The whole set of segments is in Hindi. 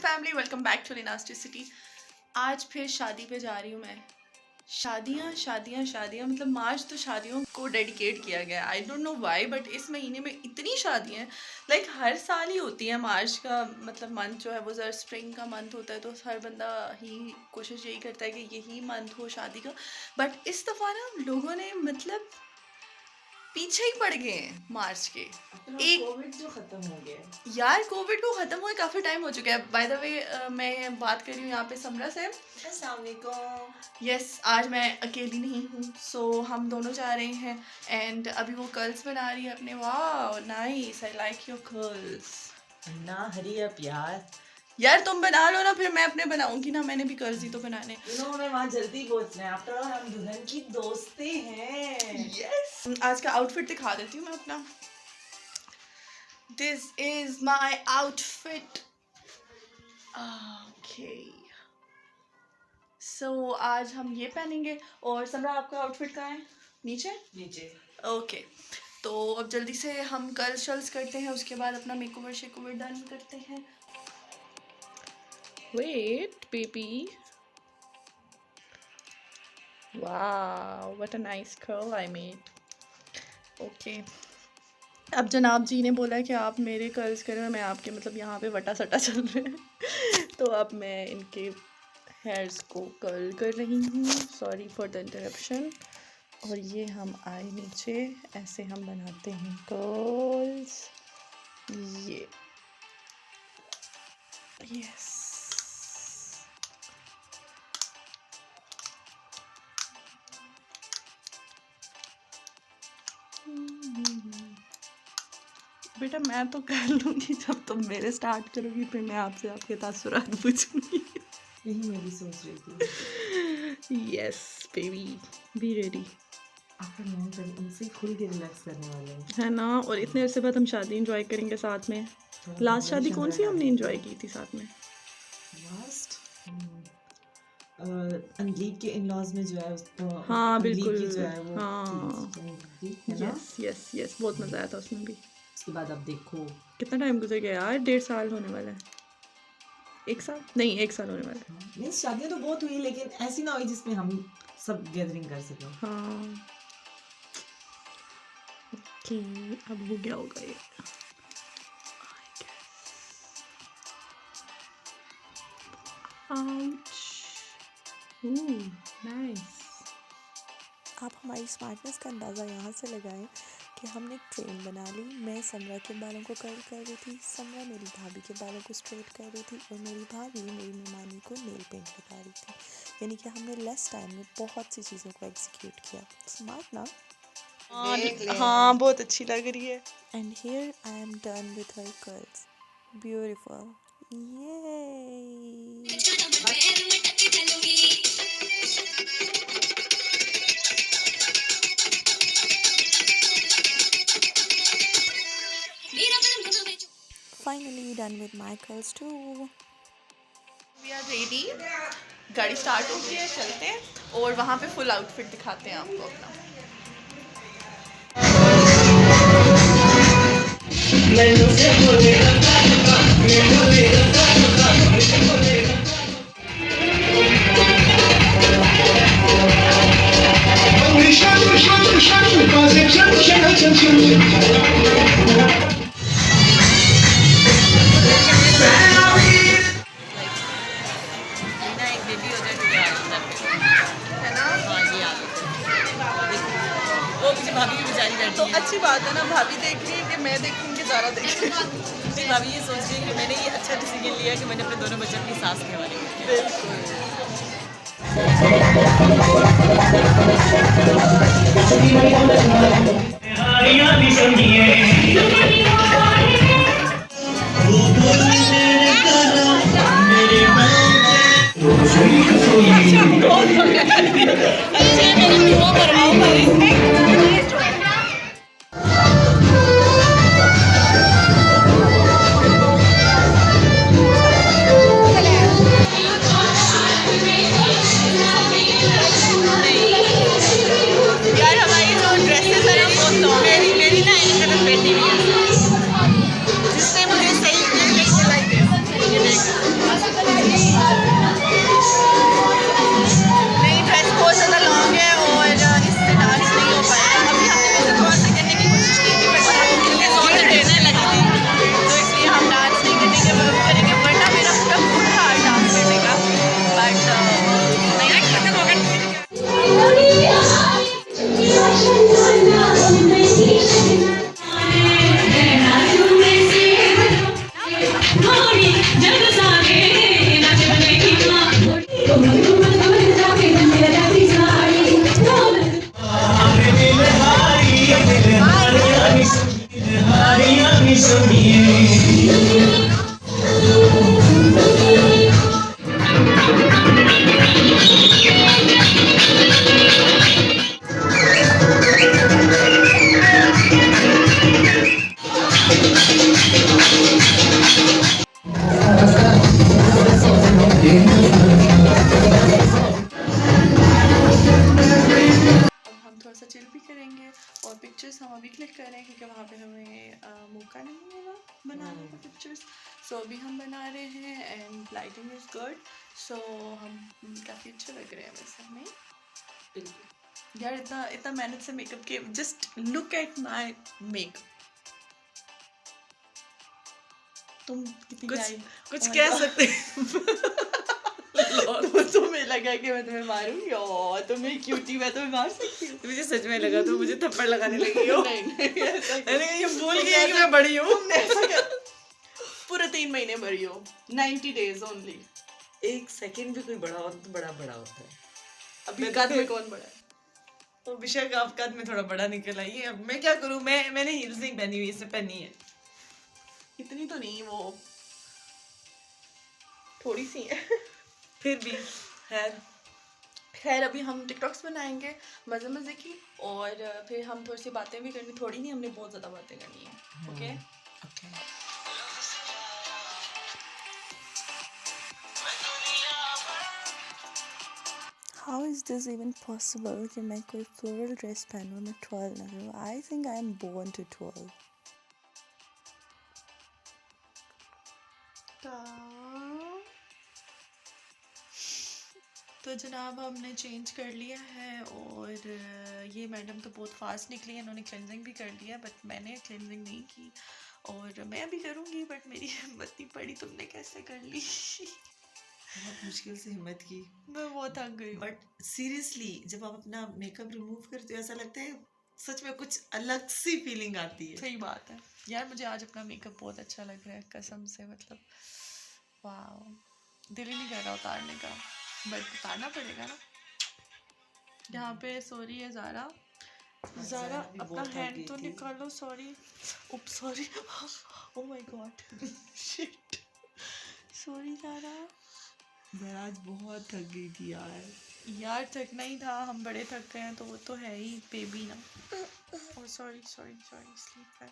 फैमिली, वेलकम बैक टू लिनास्टी सिटी। आज फिर शादी पे जा रही हूँ मैं। शादियाँ मतलब मार्च तो शादियों को डेडिकेट किया गया है। I don't know why, but इस महीने में इतनी शादियाँ हैं। लाइक हर साल ही होती है। मार्च का मतलब मंथ जो है वो ज़रा स्प्रिंग का मंथ होता है, तो हर बंदा ही कोशिश यही करता है कि यही मंथ हो शादी का। बट इस दफ़ा ना लोगों ने मतलब पीछे ही पड़ गए हैं मार्च के। एक कोविड जो खत्म हो गया यार, कोविड को ख़त्म हुए काफ़ी टाइम हो चुका है। बाय द वे मैं बात कर रही हूँ यहाँ पे समरा से। अस्सलाम वालेकुम। यस, आज मैं अकेली नहीं हूँ, सो हम दोनों जा रहे हैं। एंड अभी वो कर्ल्स बना रही है अपने। वाह nice, I like your curls. ना हरी अप यार तुम बना लो ना, फिर मैं अपने बनाऊंगी ना। मैंने भी कर्ल्स ही तो बनाने। हमें वहाँ जल्दी पहुँचना है। आफ्टर ऑल हम दुल्हन की दोस्ती हैं। यस, आज का आउटफिट दिखा देती हूँ मैं अपना। This is my outfit. Okay, so आज हम ये पहनेंगे। और समरा, आपका आउटफिट कहाँ है? नीचे। ओके, तो अब जल्दी से हम कर्ल्स शल्स करते हैं, उसके बाद अपना मेकओवर शेकओवर डन करते हैं। Weight baby, wow what a nice curl I made. Okay, अब जनाब जी ने बोला कि आप मेरे कर्ल्स करें और मैं आपके, मतलब यहाँ पे वटा सटा चल रहे हैं तो अब मैं इनके हेयर्स को कर्ल कर रही हूँ। Sorry for the interruption. और ये हम आए नीचे, ऐसे हम बनाते हैं कर्ल्स। ये यस, बेटा मैं तो कर लूँगी, जब तुम मेरे स्टार्ट करोगी फिर मैं आपसे आपके तासुरात पूछूंगी। यही मैं भी सोच रही थी। Yes baby, be ready. After long time उनसे खुल के रिलैक्स करने वाले हैं, है ना। और इतने अरसे बाद हम शादी एंजॉय करेंगे साथ में। लास्ट शादी कौन सी हमने एंजॉय की थी साथ में? लास्ट अंगीत के इन-लॉज में जो है उसको, हाँ बिल्कुल, की जो है वो हाँ यस यस यस, बहुत मज़ा आया था उसमें भी। उसके बाद अब देखो कितना टाइम गुजर गया यार, 1.5 साल होने वाला है। 1 साल नहीं, 1 साल होने वाला है। नहीं, शादियाँ तो बहुत हुई, लेकिन ऐसी ना हुई जिसमें हम सब गैदरिंग कर सकें। हाँ ओके, अब हो गया होगा ये। नाइस। आप हमारी स्मार्टनेस का अंदाज़ा यहाँ से लगाएं कि हमने एक ट्रेन बना ली। मैं समरा के बालों को कर्ल कर रही थी, समरा मेरी भाभी के बालों को स्ट्रेट कर रही थी, और मेरी भाभी मेरी मेहमानी को नेल पेंट लगा रही थी। यानी कि हमने लेस टाइम में बहुत सी चीज़ों को एग्जीक्यूट किया। स्मार्ट ना? हाँ बहुत अच्छी लग रही है। And here I am done with her curls. Beautiful, ये finally done with my curls too. We are ready. गाड़ी स्टार्ट होती है, चलते हैं और वहाँ पे फुल आउटफिट दिखाते हैं आपको अपना। भाभी की बेचारी बैठी तो है। अच्छी बात है ना, भाभी देख रही है कि मैं देखूंगी, ज़्यादा देख रही है। भाभी ये सोच रही है कि मैंने ये अच्छा डिसीजन लिया कि मैंने अपने दोनों बच्चों की सास के हवाले किया। यार हमारी जो ड्रेसेस है ना, वो तो मेरी ना एक तरफ बैठी हुई है। मौका नहीं मिला बनाने का पिक्चर्स। सो अभी हम बना रहे हैं एंड लाइटिंग इज़ गुड। सो हम काफ़ी अच्छे लग रहे हैं वैसे हमें। बिल्कुल यार इतना इतना मेहनत से मेकअप किए, just look at my makeup. तुम कितनी कुछ प्यारी, कुछ Oh my कह God. सकते तो तुम्हें लगा कि मैं तुम्हें मारूंगी, और तुम्हें क्यूटी, मैं तुम्हें मार सकती हूँ। मुझे सच में लगा तो मुझे थप्पड़ लगाने लगी हो। नहीं नहीं ऐसा क्यों? मैंने ये भूल तुमने गया कि ऐसा- मैं बड़ी हूँ। तुमने ऐसा क्या? पूरे 3 महीने भरी हो, 90 days ओनली। एक सेकंड भी कोई बड़ा हो तो बड़ा बड़ा होता है। अभी मैं कद तो- में कौन बड़ा है? तो विषय का कद में थोड़ा बड़ा निकल आई है। अब मैं क्या करूँ, मैंने हील्स नहीं पहनी हुई, इससे पहनी है। इतनी तो नहीं, वो थोड़ी सी है। फिर भी खैर खैर अभी हम टिकटॉक्स बनाएंगे मज़े मज़े की, और फिर हम थोड़ी सी बातें भी करनी, थोड़ी नहीं हमने बहुत ज़्यादा बातें करनी है। Okay okay how is this even possible कि मैं कोई फ्लोरल ड्रेस पहनूँ, मैं ट्वेल्व ना करूँ? I think I am born to 12। तो जनाब हमने चेंज कर लिया है, और ये मैडम तो बहुत फास्ट निकली है, इन्होंने क्लेंजिंग भी कर लिया, बट मैंने क्लेंजिंग नहीं की, और मैं भी करूँगी बट मेरी हिम्मत नहीं पड़ी। तुमने कैसे कर ली? बहुत मुश्किल से हिम्मत की। मैं बहुत थक गई हूँ। बट सीरियसली जब आप अपना मेकअप रिमूव करते हो ऐसा लगता है सच में कुछ अलग सी फीलिंग आती है। सही बात है यार, मुझे आज अपना मेकअप बहुत अच्छा लग रहा है कसम से, मतलब वाह, दिल ही नहीं कर रहा उतारने का, बट उतारना पड़ेगा ना। यहाँ पे सॉरी है ज़ारा, ज़ारा भी अपना बहुत थक हैंड गई तो थी। निकालो। Sorry, oops sorry, oh my god, shit, sorry Zara. मैं आज बहुत थक गई थी यार। यार थकना ही था, हम बड़े थक गए हैं तो वो तो है ही बेबी ना। Oh sorry sorry sorry, sleep है।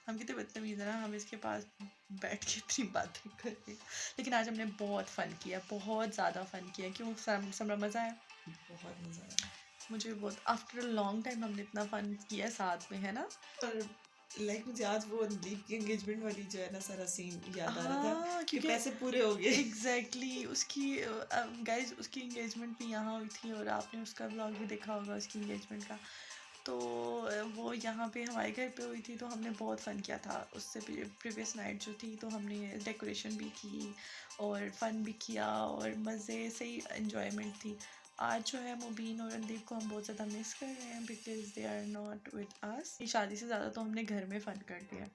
हम कितने बदतमीज़ है ना, हम इसके पास बैठ के इतनी बातें कर रहे हैं। लेकिन आज हमने बहुत फ़न किया, बहुत ज़्यादा फ़न किया। क्यों समरा, मज़ा आया? बहुत मजा आया। मुझे बहुत, आफ्टर अ लॉन्ग टाइम हमने इतना फ़न किया साथ में, है ना? और लाइक मुझे आज वो दीप की एंगेजमेंट वाली जो है ना सारा सीन याद आ रहा था हाँ, कि क्योंकि पैसे पूरे हो गए। एग्जैक्टली उसकी गाइज उसकी एंगेजमेंट भी यहाँ हुई थी, और आपने उसका व्लॉग भी देखा होगा उसकी एंगेजमेंट का। तो वो यहाँ पे हमारे घर पे हुई थी, तो हमने बहुत फ़न किया था। उससे प्रीवियस नाइट जो थी तो हमने डेकोरेशन भी की और फ़न भी किया, और मज़े से ही इन्जॉयमेंट थी। आज जो है मुबीन और रणदीप को हम बहुत ज़्यादा मिस कर रहे हैं, because they are not with us. शादी से ज़्यादा तो हमने घर में फ़न कर लिया,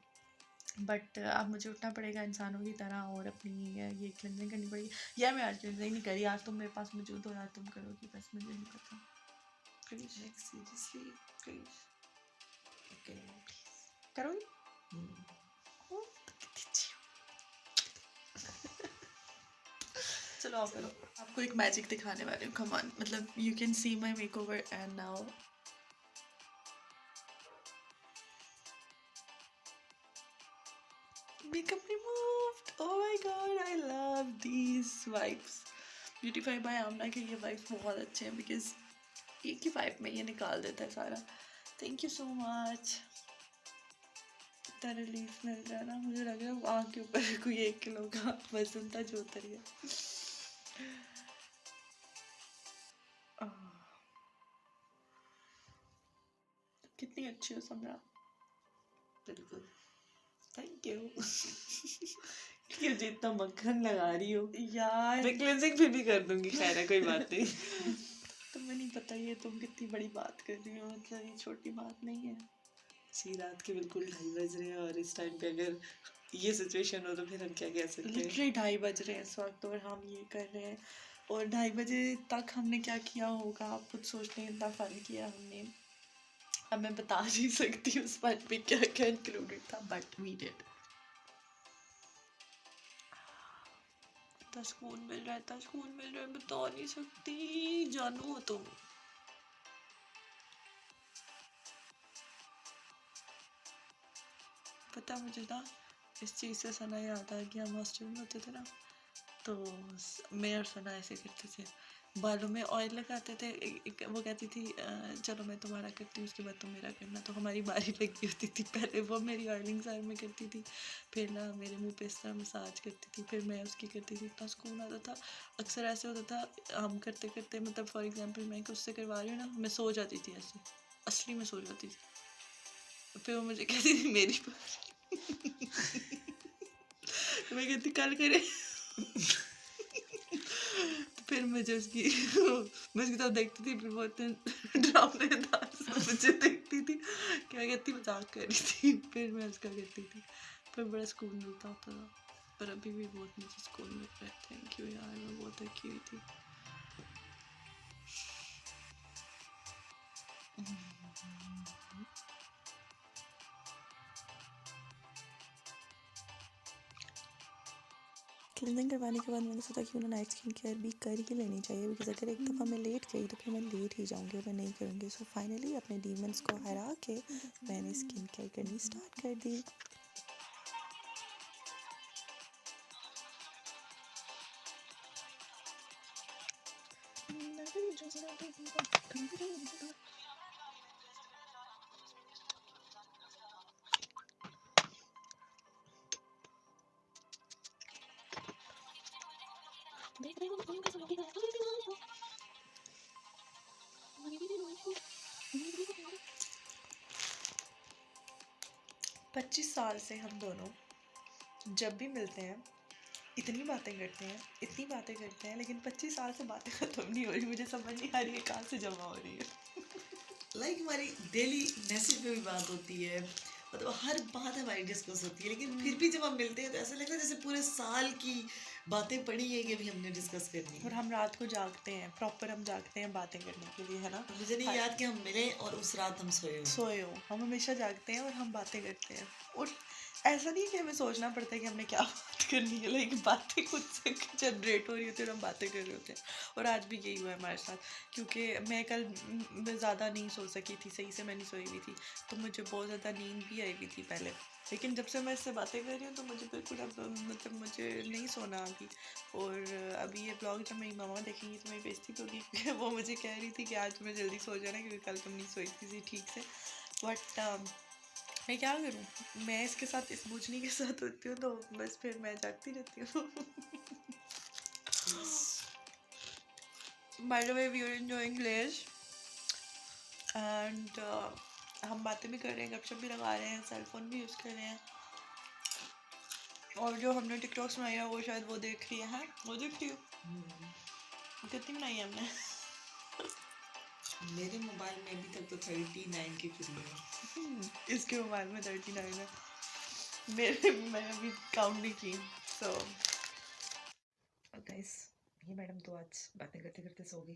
बट अब मुझे उठना पड़ेगा इंसानों की तरह और अपनी ये क्लिनजिंग करनी पड़ेगी। यार मैं आज क्लिनजिंग नहीं करी, आज तुम मेरे पास मौजूद हो, यार तुम करोगी, बस मुझे नहीं पता। प्लीज सीरियसली प्लीज ओके करोगी? ओ, तो कितनी अच्छी हो। चलो आप करो। आपको एक मैजिक दिखाने वाली हूँ, कम ऑन, मतलब you can see my makeover and now. Makeup removed. Oh my god, I love these vibes. Beautify by Amna के ये vibes बहुत अच्छे हैं, because एक ही वाइब में ये निकाल देता है सारा। Thank you so much. इतना रिलीफ मिल रहा है ना, मुझे लग रहा है आँख के ऊपर कोई 1 किलो का वजन था जो उतर गया। कितनी अच्छी हो समरा। बिल्कुल थैंक यू। कि जितना मक्खन लगा रही हो यार मैं क्लिनजिंग फिर भी कर दूंगी, खैर है कोई बात नहीं। तुम्हें नहीं पता ये तुम कितनी बड़ी बात कर रही हो, मतलब ये छोटी बात नहीं है। सी रात के बिल्कुल 2:30 बज रहे हैं और इस टाइम पे अगर ये सिचुएशन हो तो फिर हम क्या कह सकते हैं। लिटरली 2:30 बज रहे हैं इस वक्त और हम ये कर रहे हैं, और 2:30 बजे तक हमने क्या किया होगा आप खुद सोच लें। इतना फन किया हमने, अब मैं बता नहीं सकती उस फन पे क्या क्या इंक्लूडेड था, बट वी डिड। इतना सुकून मिल रहा है, इतना सुकून मिल रहा है, बता नहीं सकती, जानू हो तुम। पता मुझे ना इस चीज़ से सना याद आ गया, हम हॉस्टल में होते थे ना, तो मैं और सना ऐसे करते थे, बालों में ऑयल लगाते थे। वो कहती थी चलो मैं तुम्हारा करती हूँ, उसके बाद तुम मेरा करना। तो हमारी बारी लगी होती थी, पहले वो मेरी ऑयलिंग सर में करती थी, फिर ना मेरे मुंह पे इस तरह मसाज करती थी, फिर मैं उसकी करती थी। इतना सुकून आता था। अक्सर ऐसे होता था हम करते करते, मतलब फॉर एग्जाम्पल मैं उससे करवा रही हूँ ना, मैं सो जाती थी ऐसे, असली में सो जाती थी। फिर वो मुझे कहती थी मेरी तो मैं कहती कल करे। तो फिर मुझे उसकी मैं उसकी तरफ देखती थी, फिर वो इतने ड्रामेदार सा मुझे देखती थी कि मैं कहती मजाक कर रही थी, फिर मैं उसका करती थी, फिर बड़ा सुकून मिलता होता था। पर अभी भी बहुत मुझे सुकून मिल रहा है। थैंक यू यार, मैं बहुत थकी हुई थी। क्लीनिंग करवाने के बाद मैंने सोचा क्यों ना नाइट स्किन केयर भी कर ही लेनी चाहिए, बिकॉज अगर एक दफ़ा मैं लेट गई तो फिर मैं लेट ही जाऊंगी और मैं नहीं करूँगी। सो फाइनली अपने डीमंस को हरा के मैंने स्किन केयर करनी स्टार्ट कर दी। पच्चीस साल से हम दोनों जब भी मिलते हैं इतनी बातें करते हैं, इतनी बातें करते हैं, लेकिन 25 साल से बातें ख़त्म नहीं हो रही। मुझे समझ नहीं आ रही है कहाँ से जमा हो रही है। लाइक हमारी डेली मैसेज पे भी बात होती है, मतलब हर बात हमारी डिस्कस होती है, लेकिन फिर भी जब हम मिलते हैं तो ऐसा लगता है जैसे पूरे साल की बातें पड़ी है कि अभी हमने डिस्कस करनी और है। हम रात को जागते हैं, प्रॉपर हम जागते हैं बातें करने के लिए, है ना। मुझे नहीं याद कि हम मिले और उस रात हम सोए हों। सोए हो, हम हमेशा जागते हैं और हम बातें करते हैं। और ऐसा नहीं कि हमें सोचना पड़ता है कि हमने क्या बात करनी है, लेकिन बातें खुद से जनरेट हो रही होती है और हम बातें कर रहे होते हैं। और आज भी यही हुआ है हमारे साथ, क्योंकि मैं कल मैं ज़्यादा नहीं सो सकी थी, सही से मैं नहीं सोई हुई थी, तो मुझे बहुत ज़्यादा नींद भी आई हुई थी पहले। लेकिन जब से मैं इससे बातें कर रही हूँ तो मुझे बिल्कुल अब मतलब मुझे नहीं सोना अभी। और अभी ये ब्लॉग जब मेरी मामा देखेंगी तो मेरी बेइज्जती होगी, क्योंकि वो मुझे कह रही थी कि आज मैं जल्दी सो जाना क्योंकि कल तुम नहीं सोई थी ठीक से। बट मैं क्या करूँ, मैं इसके साथ, इस बुझनी के साथ होती हूँ तो बस फिर मैं जागती रहती हूँ। By the way we are enjoying Lay's and हम बातें भी कर रहे हैं, गपशप भी लगा रहे हैं, सेलफोन भी यूज़ कर रहे हैं। और जो हमने टिकटॉक्स बनाई है वो शायद वो देख रही है, वो देख रही हो। कितनी बनाई है हमने? मेरे मोबाइल में अभी तक तो 39 की फ्री है। इसके मोबाइल में 39 है, मेरे मैं अभी काउंट नहीं की। सो गाइस, ये मैडम तो आज बातें करते करते सो गई।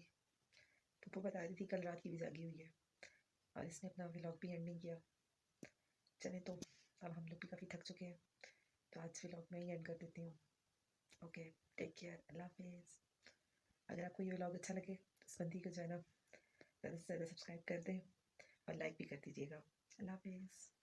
पप्पू बता रही थी कल रात की भी जागी हुई है और इसने अपना व्लॉग भी एंड नहीं किया। चले तो अब हम लोग भी काफ़ी थक चुके हैं, तो आज व्लॉग में ही एंड कर देती हूँ। ओके, टेक केयर, अल्लाह हाफिज़। अगर आपको ये व्लॉग अच्छा लगे तो इस बंदी को जो है ना ज़्यादा से ज़्यादा सब्सक्राइब कर दें और लाइक भी कर दीजिएगा। अल्लाह हाफिज़।